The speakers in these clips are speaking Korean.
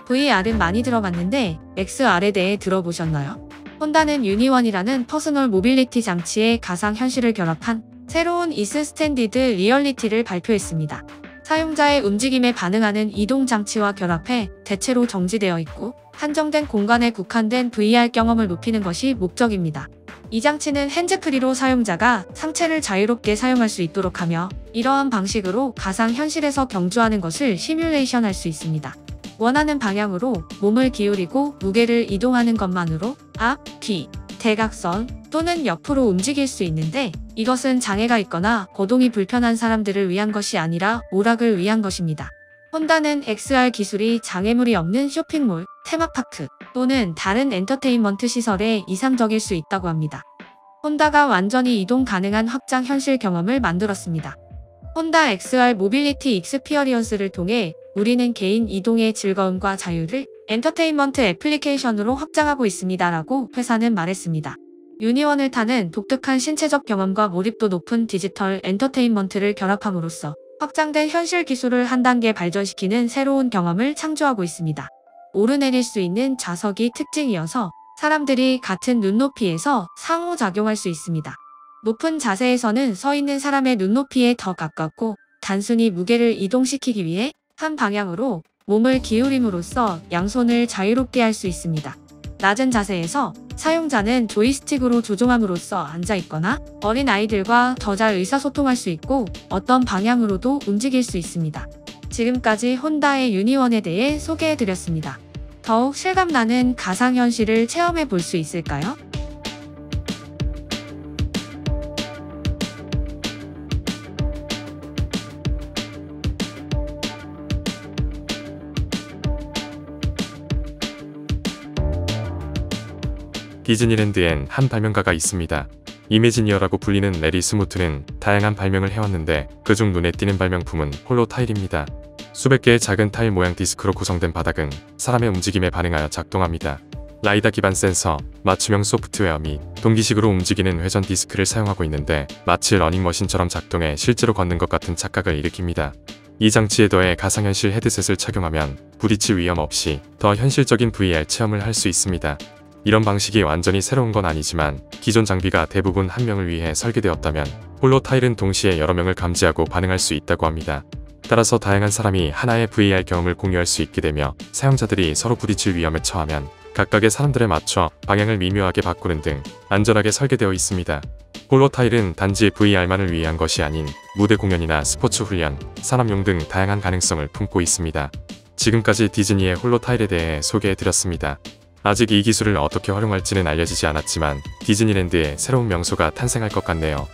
VR은 많이 들어봤는데 XR에 대해 들어보셨나요? 혼다는 유니원이라는 퍼스널 모빌리티 장치의 가상현실을 결합한 새로운 익스텐디드 리얼리티를 발표했습니다. 사용자의 움직임에 반응하는 이동 장치와 결합해 대체로 정지되어 있고 한정된 공간에 국한된 VR 경험을 높이는 것이 목적입니다. 이 장치는 핸즈프리로 사용자가 상체를 자유롭게 사용할 수 있도록 하며 이러한 방식으로 가상현실에서 경주하는 것을 시뮬레이션할 수 있습니다. 원하는 방향으로 몸을 기울이고 무게를 이동하는 것만으로 앞, 뒤, 대각선 또는 옆으로 움직일 수 있는데 이것은 장애가 있거나 거동이 불편한 사람들을 위한 것이 아니라 오락을 위한 것입니다. 혼다는 XR 기술이 장애물이 없는 쇼핑몰, 테마파크 또는 다른 엔터테인먼트 시설에 이상적일 수 있다고 합니다. 혼다가 완전히 이동 가능한 확장 현실 경험을 만들었습니다. 혼다 XR 모빌리티 익스피어리언스를 통해 우리는 개인 이동의 즐거움과 자유를 엔터테인먼트 애플리케이션으로 확장하고 있습니다라고 회사는 말했습니다. 유니원을 타는 독특한 신체적 경험과 몰입도 높은 디지털 엔터테인먼트를 결합함으로써 확장된 현실 기술을 한 단계 발전시키는 새로운 경험을 창조하고 있습니다. 오르내릴 수 있는 좌석이 특징이어서 사람들이 같은 눈높이에서 상호작용할 수 있습니다. 높은 자세에서는 서 있는 사람의 눈높이에 더 가깝고 단순히 무게를 이동시키기 위해 한 방향으로 몸을 기울임으로써 양손을 자유롭게 할 수 있습니다. 낮은 자세에서 사용자는 조이스틱으로 조종함으로써 앉아있거나 어린 아이들과 더 잘 의사소통할 수 있고 어떤 방향으로도 움직일 수 있습니다. 지금까지 혼다의 유니원에 대해 소개해드렸습니다. 더욱 실감나는 가상현실을 체험해 볼 수 있을까요? 디즈니랜드엔 한 발명가가 있습니다. 이미지니어라고 불리는 레리 스무트는 다양한 발명을 해왔는데 그중 눈에 띄는 발명품은 홀로 타일입니다. 수백 개의 작은 타일 모양 디스크로 구성된 바닥은 사람의 움직임에 반응하여 작동합니다. 라이다 기반 센서, 맞춤형 소프트웨어 및 동기식으로 움직이는 회전 디스크를 사용하고 있는데 마치 러닝머신처럼 작동해 실제로 걷는 것 같은 착각을 일으킵니다. 이 장치에 더해 가상현실 헤드셋을 착용하면 부딪힐 위험 없이 더 현실적인 VR 체험을 할 수 있습니다. 이런 방식이 완전히 새로운 건 아니지만 기존 장비가 대부분 한 명을 위해 설계되었다면 홀로 타일은 동시에 여러 명을 감지하고 반응할 수 있다고 합니다. 따라서 다양한 사람이 하나의 VR 경험을 공유할 수 있게 되며 사용자들이 서로 부딪힐 위험에 처하면 각각의 사람들에 맞춰 방향을 미묘하게 바꾸는 등 안전하게 설계되어 있습니다. 홀로 타일은 단지 VR만을 위한 것이 아닌 무대 공연이나 스포츠 훈련, 산업용 등 다양한 가능성을 품고 있습니다. 지금까지 디즈니의 홀로 타일에 대해 소개해드렸습니다. 아직 이 기술을 어떻게 활용할지는 알려지지 않았지만 디즈니랜드에 새로운 명소가 탄생할 것 같네요.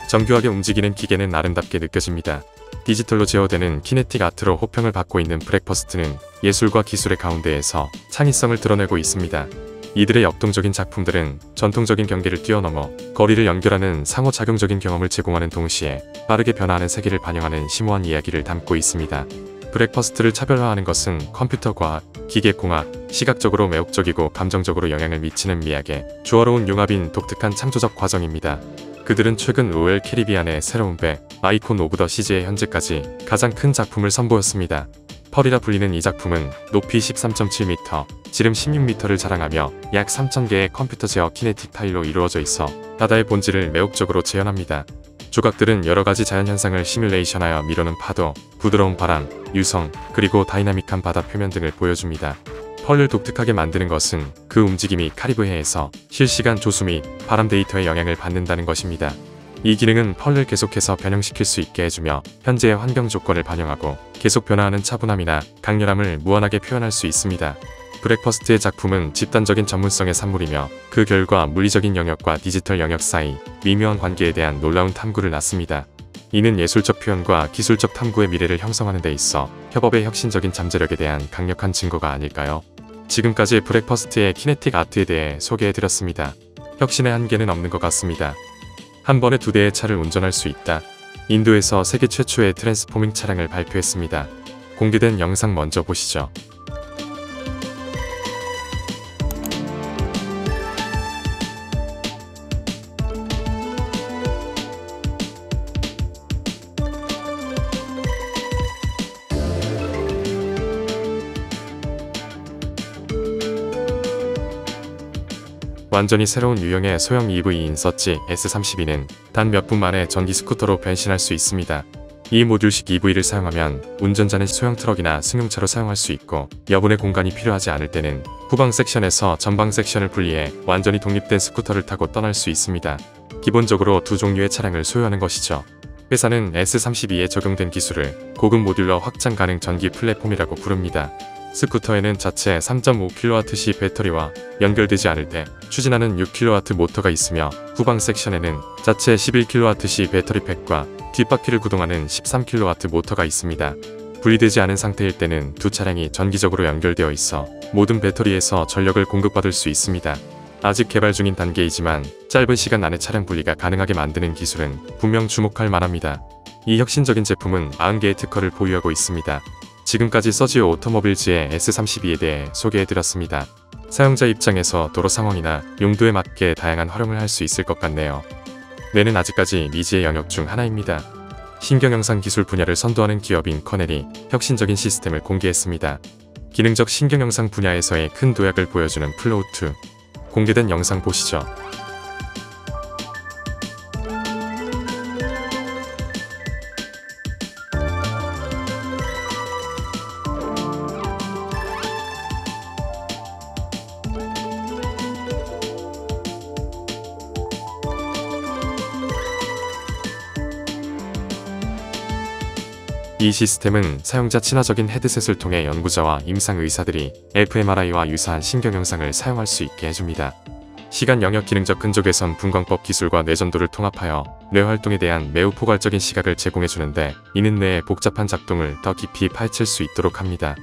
정교하게 움직이는 기계는 아름답게 느껴집니다. 디지털로 제어되는 키네틱 아트로 호평을 받고 있는 브렉퍼스트는 예술과 기술의 가운데에서 창의성을 드러내고 있습니다. 이들의 역동적인 작품들은 전통적인 경계를 뛰어넘어 거리를 연결하는 상호작용적인 경험을 제공하는 동시에 빠르게 변화하는 세계를 반영하는 심오한 이야기를 담고 있습니다. 브렉퍼스트를 차별화하는 것은 컴퓨터 과학, 기계공학, 시각적으로 매혹적이고 감정적으로 영향을 미치는 미학의 조화로운 융합인 독특한 창조적 과정입니다. 그들은 최근 로열 캐리비안의 새로운 배, 아이콘 오브 더 시즈의 현재까지 가장 큰 작품을 선보였습니다. 펄이라 불리는 이 작품은 높이 13.7m, 지름 16m를 자랑하며 약 3,000개의 컴퓨터 제어 키네틱 타일로 이루어져 있어 바다의 본질을 매혹적으로 재현합니다. 조각들은 여러가지 자연현상을 시뮬레이션하여 미루는 파도, 부드러운 바람, 유성, 그리고 다이나믹한 바다 표면 등을 보여줍니다. 펄을 독특하게 만드는 것은 그 움직임이 카리브해에서 실시간 조수 및 바람 데이터에 영향을 받는다는 것입니다. 이 기능은 펄을 계속해서 변형시킬 수 있게 해주며 현재의 환경 조건을 반영하고 계속 변화하는 차분함이나 강렬함을 무한하게 표현할 수 있습니다. 브렉퍼스트의 작품은 집단적인 전문성의 산물이며 그 결과 물리적인 영역과 디지털 영역 사이 미묘한 관계에 대한 놀라운 탐구를 낳습니다. 이는 예술적 표현과 기술적 탐구의 미래를 형성하는 데 있어 협업의 혁신적인 잠재력에 대한 강력한 증거가 아닐까요? 지금까지 브렉퍼스트의 키네틱 아트에 대해 소개해드렸습니다. 혁신의 한계는 없는 것 같습니다. 한 번에 2대의 차를 운전할 수 있다. 인도에서 세계 최초의 트랜스포밍 차량을 발표했습니다. 공개된 영상 먼저 보시죠. 완전히 새로운 유형의 소형 EV인 서치 S32는 단 몇 분 만에 전기 스쿠터로 변신할 수 있습니다. 이 모듈식 EV를 사용하면 운전자는 소형 트럭이나 승용차로 사용할 수 있고 여분의 공간이 필요하지 않을 때는 후방 섹션에서 전방 섹션을 분리해 완전히 독립된 스쿠터를 타고 떠날 수 있습니다. 기본적으로 두 종류의 차량을 소유하는 것이죠. 회사는 S32에 적용된 기술을 고급 모듈러 확장 가능 전기 플랫폼이라고 부릅니다. 스쿠터에는 자체 3.5kWh 배터리와 연결되지 않을 때 추진하는 6kW 모터가 있으며 후방 섹션에는 자체 11kWh 배터리팩과 뒷바퀴를 구동하는 13kW 모터가 있습니다. 분리되지 않은 상태일 때는 두 차량이 전기적으로 연결되어 있어 모든 배터리에서 전력을 공급받을 수 있습니다. 아직 개발 중인 단계이지만 짧은 시간 안에 차량 분리가 가능하게 만드는 기술은 분명 주목할 만합니다. 이 혁신적인 제품은 90개의 특허를 보유하고 있습니다. 지금까지 서지오 오토모빌즈의 S32에 대해 소개해드렸습니다. 사용자 입장에서 도로 상황이나 용도에 맞게 다양한 활용을 할 수 있을 것 같네요. 뇌는 아직까지 미지의 영역 중 하나입니다. 신경영상 기술 분야를 선도하는 기업인 커넬이 혁신적인 시스템을 공개했습니다. 기능적 신경영상 분야에서의 큰 도약을 보여주는 플로우2. 공개된 영상 보시죠. 이 시스템은 사용자 친화적인 헤드셋을 통해 연구자와 임상의사들이 fMRI와 유사한 신경영상을 사용할 수 있게 해줍니다. 시간 영역 기능적 근족외선 분광법 기술과 뇌전도를 통합하여 뇌 활동에 대한 매우 포괄적인 시각을 제공해주는데 이는 뇌의 복잡한 작동을 더 깊이 파헤칠 수 있도록 합니다.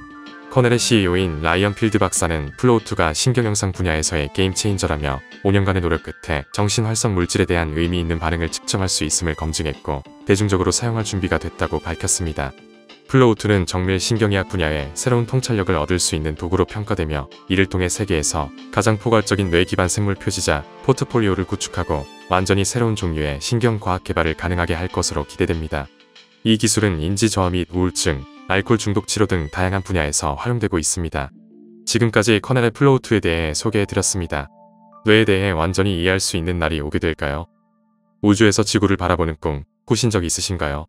커넬의 CEO인 라이언 필드 박사는 플로우2가 신경영상 분야에서의 게임 체인저라며 5년간의 노력 끝에 정신활성 물질에 대한 의미 있는 반응을 측정할 수 있음을 검증했고 대중적으로 사용할 준비가 됐다고 밝혔습니다. 플로우2는 정밀 신경의학 분야에 새로운 통찰력을 얻을 수 있는 도구로 평가되며 이를 통해 세계에서 가장 포괄적인 뇌 기반 생물 표지자 포트폴리오를 구축하고 완전히 새로운 종류의 신경과학 개발을 가능하게 할 것으로 기대됩니다. 이 기술은 인지 저하 및 우울증, 알코올 중독 치료 등 다양한 분야에서 활용되고 있습니다. 지금까지 커넬의 플로우2에 대해 소개해드렸습니다. 뇌에 대해 완전히 이해할 수 있는 날이 오게 될까요? 우주에서 지구를 바라보는 꿈, 꾸신 적 있으신가요?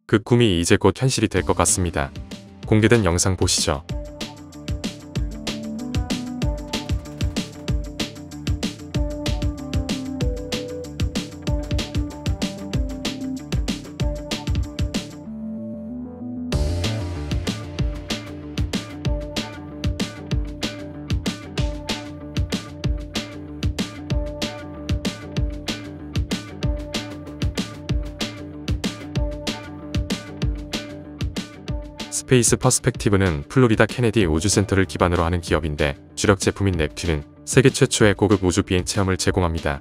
그 꿈이 이제 곧 현실이 될 것 같습니다. 공개된 영상 보시죠. 스페이스 퍼스펙티브는 플로리다 케네디 우주센터를 기반으로 하는 기업인데 주력 제품인 넵튠은 세계 최초의 고급 우주 비행 체험을 제공합니다.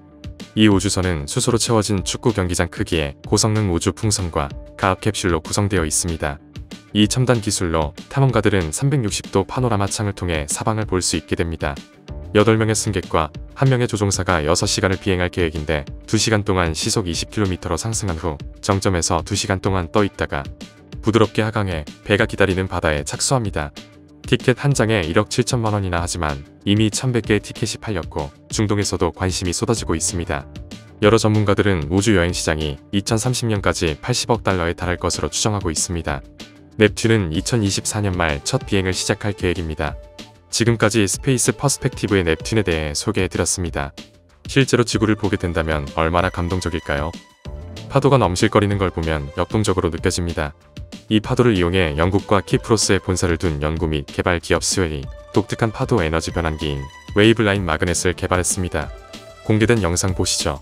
이 우주선은 수소로 채워진 축구 경기장 크기의 고성능 우주 풍선과 가압 캡슐로 구성되어 있습니다. 이 첨단 기술로 탐험가들은 360도 파노라마 창을 통해 사방을 볼 수 있게 됩니다. 8명의 승객과 1명의 조종사가 6시간을 비행할 계획인데 2시간 동안 시속 20km로 상승한 후 정점에서 2시간 동안 떠 있다가 부드럽게 하강해 배가 기다리는 바다에 착수합니다. 티켓 한 장에 1억 7천만 원이나 하지만 이미 1100개의 티켓이 팔렸고 중동에서도 관심이 쏟아지고 있습니다. 여러 전문가들은 우주 여행 시장이 2030년까지 80억 달러에 달할 것으로 추정하고 있습니다. 넵튠은 2024년 말 첫 비행을 시작할 계획입니다. 지금까지 스페이스 퍼스펙티브의 넵튠에 대해 소개해드렸습니다. 실제로 지구를 보게 된다면 얼마나 감동적일까요? 파도가 넘실거리는 걸 보면 역동적으로 느껴집니다. 이 파도를 이용해 영국과 키프로스에 본사를 둔 연구 및 개발 기업 스웰이 독특한 파도 에너지 변환기인 웨이블라인 마그넷을 개발했습니다. 공개된 영상 보시죠.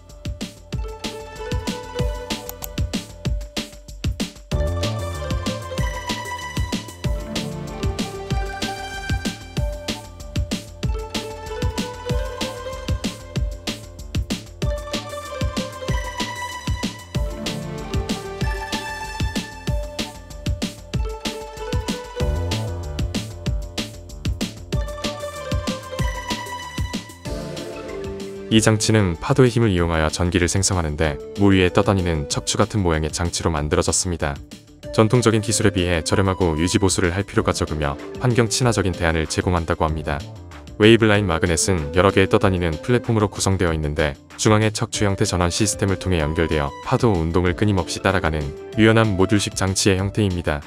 이 장치는 파도의 힘을 이용하여 전기를 생성하는데 물 위에 떠다니는 척추 같은 모양의 장치로 만들어졌습니다. 전통적인 기술에 비해 저렴하고 유지보수를 할 필요가 적으며 환경 친화적인 대안을 제공한다고 합니다. 웨이블라인 마그넷은 여러 개의 떠다니는 플랫폼으로 구성되어 있는데 중앙에 척추 형태 전원 시스템을 통해 연결되어 파도 운동을 끊임없이 따라가는 유연한 모듈식 장치의 형태입니다.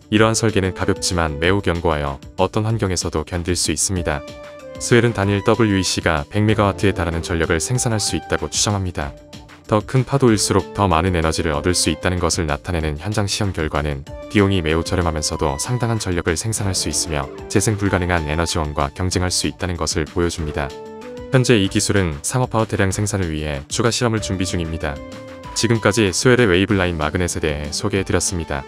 이러한 설계는 가볍지만 매우 견고하여 어떤 환경에서도 견딜 수 있습니다. 스웰은 단일 WEC가 100MW에 달하는 전력을 생산할 수 있다고 추정합니다. 더 큰 파도일수록 더 많은 에너지를 얻을 수 있다는 것을 나타내는 현장 시험 결과는 비용이 매우 저렴하면서도 상당한 전력을 생산할 수 있으며 재생 불가능한 에너지원과 경쟁할 수 있다는 것을 보여줍니다. 현재 이 기술은 상업화와 대량 생산을 위해 추가 실험을 준비 중입니다. 지금까지 스웰의 웨이블라인 마그넷에 대해 소개해드렸습니다.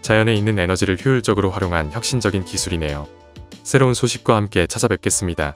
자연에 있는 에너지를 효율적으로 활용한 혁신적인 기술이네요. 새로운 소식과 함께 찾아뵙겠습니다.